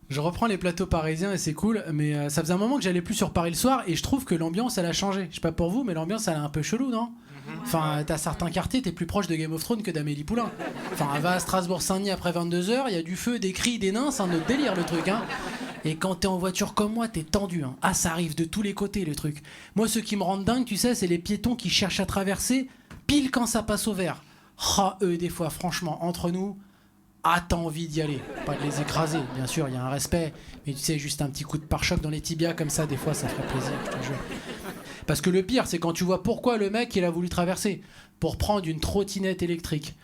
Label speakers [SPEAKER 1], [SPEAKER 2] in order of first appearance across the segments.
[SPEAKER 1] Je reprends les plateaux parisiens et c'est cool, mais ça faisait un moment que j'allais plus sur Paris le soir et je trouve que l'ambiance elle a changé. Je sais pas pour vous, mais l'ambiance elle est un peu chelou, non? Enfin, t'as certains quartiers, t'es plus proche de Game of Thrones que d'Amélie Poulain. Enfin, va à Strasbourg-Saint-Denis après 22h, il y a du feu, des cris, des nains, c'est un autre délire le truc, hein. Et quand t'es en voiture comme moi, t'es tendu, hein. Ah, ça arrive de tous les côtés le truc. Moi, ce qui me rend dingue, tu sais, c'est les piétons qui cherchent à traverser pile quand ça passe au vert. Ah, eux, des fois, franchement, entre nous. Ah, t'as envie d'y aller. Pas de les écraser, bien sûr, il y a un respect. Mais tu sais, juste un petit coup de pare-choc dans les tibias comme ça, des fois, ça ferait plaisir, je te jure. Parce que le pire, c'est quand tu vois pourquoi le mec, il a voulu traverser. Pour prendre une trottinette électrique.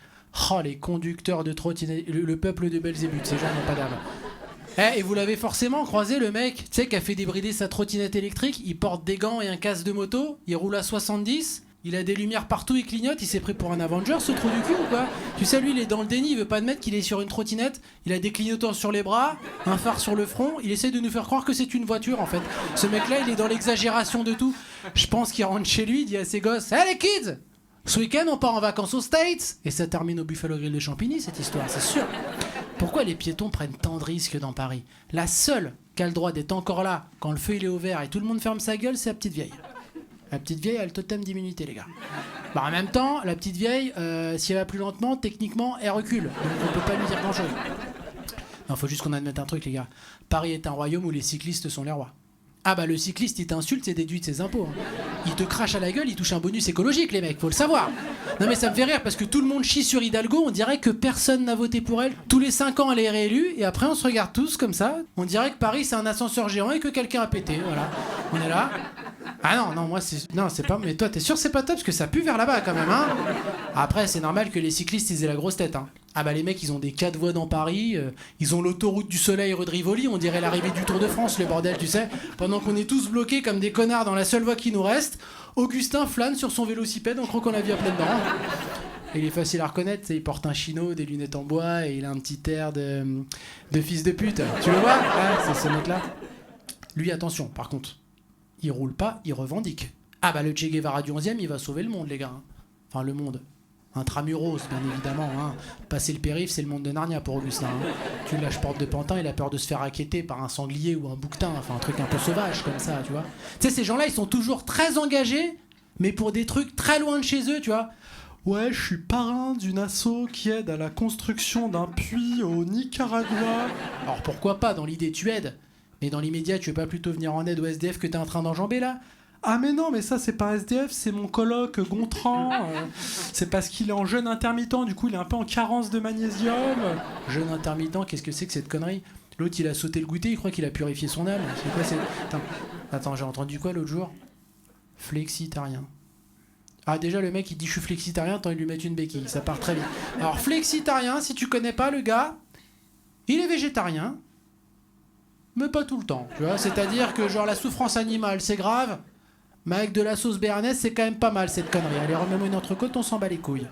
[SPEAKER 1] Oh, les conducteurs de trottinettes. Le peuple de Belzébuth, ces gens n'ont pas d'âme. Et vous l'avez forcément croisé, le mec, tu sais, qui a fait débrider sa trottinette électrique. Il porte des gants et un casque de moto. Il roule à 70. Il a des lumières partout, il clignote, il s'est pris pour un Avenger, ce trou du cul ou quoi? Tu sais, lui, il est dans le déni, il veut pas admettre qu'il est sur une trottinette, il a des clignotants sur les bras, un phare sur le front, il essaie de nous faire croire que c'est une voiture en fait. Ce mec-là, il est dans l'exagération de tout. Je pense qu'il rentre chez lui, il dit à ses gosses: Hey les kids! Ce week-end, on part en vacances aux States! Et ça termine au Buffalo Grill de Champigny, cette histoire, c'est sûr. Pourquoi les piétons prennent tant de risques dans Paris? La seule qui a le droit d'être encore là quand le feu il est au vert et tout le monde ferme sa gueule, c'est la petite vieille. La petite vieille a le totem d'immunité, les gars. Bah, en même temps, la petite vieille, si elle va plus lentement, techniquement, elle recule. Donc on peut pas lui dire grand-chose. Non, faut juste qu'on admette un truc, les gars. Paris est un royaume où les cyclistes sont les rois. Ah bah le cycliste, il t'insulte, c'est déduit de ses impôts, hein. Il te crache à la gueule, il touche un bonus écologique, les mecs, faut le savoir. Non mais ça me fait rire parce que tout le monde chie sur Hidalgo, on dirait que personne n'a voté pour elle. Tous les 5 ans, elle est réélue, et après on se regarde tous comme ça. On dirait que Paris, c'est un ascenseur géant et que quelqu'un a pété, voilà. On est là. Ah non, non, moi c'est... Non, c'est pas... Mais toi, t'es sûr que c'est pas top parce que ça pue vers là-bas quand même, hein. Après, c'est normal que les cyclistes, ils aient la grosse tête, hein. Ah bah les mecs, ils ont des 4 voies dans Paris, ils ont l'autoroute du Soleil rue de Rivoli, on dirait l'arrivée du Tour de France, le bordel, tu sais. Pendant qu'on est tous bloqués comme des connards dans la seule voie qui nous reste, Augustin flâne sur son vélocipède en croquant la vie à pleines dents. Et il est facile à reconnaître, il porte un chino, des lunettes en bois et il a un petit air de fils de pute. Tu le vois? Ouais, c'est ce mec-là. Lui, attention, par contre, il roule pas, il revendique. Ah bah le Che Guevara du 11e, il va sauver le monde, les gars. Enfin, le monde. Intramuros, bien évidemment, hein. Passer le périph', c'est le monde de Narnia pour Augustin, hein. Tu lâches porte de Pantin, il a peur de se faire raqueter par un sanglier ou un bouquetin, enfin un truc un peu sauvage comme ça, tu vois. Tu sais, ces gens-là, ils sont toujours très engagés, mais pour des trucs très loin de chez eux, tu vois. Ouais, je suis parrain d'une asso qui aide à la construction d'un puits au Nicaragua. Alors pourquoi pas, dans l'idée, tu aides. Mais dans l'immédiat, tu veux pas plutôt venir en aide au SDF que t'es en train d'enjamber là? Ah mais non, mais ça c'est pas SDF, c'est mon coloc Gontran. C'est parce qu'il est en jeûne intermittent, du coup il est un peu en carence de magnésium. Jeûne intermittent, qu'est-ce que c'est que cette connerie? L'autre il a sauté le goûter, il croit qu'il a purifié son âme. C'est quoi c'est... Attends, j'ai entendu quoi l'autre jour? Flexitarien. Ah déjà le mec il dit je suis flexitarien, tant il lui met une béquille, ça part très vite. Alors flexitarien, si tu connais pas le gars, il est végétarien, mais pas tout le temps, tu vois. C'est-à-dire que genre la souffrance animale c'est grave, mais avec de la sauce béarnaise, c'est quand même pas mal cette connerie. Allez, remets-moi une entrecôte, on s'en bat les couilles.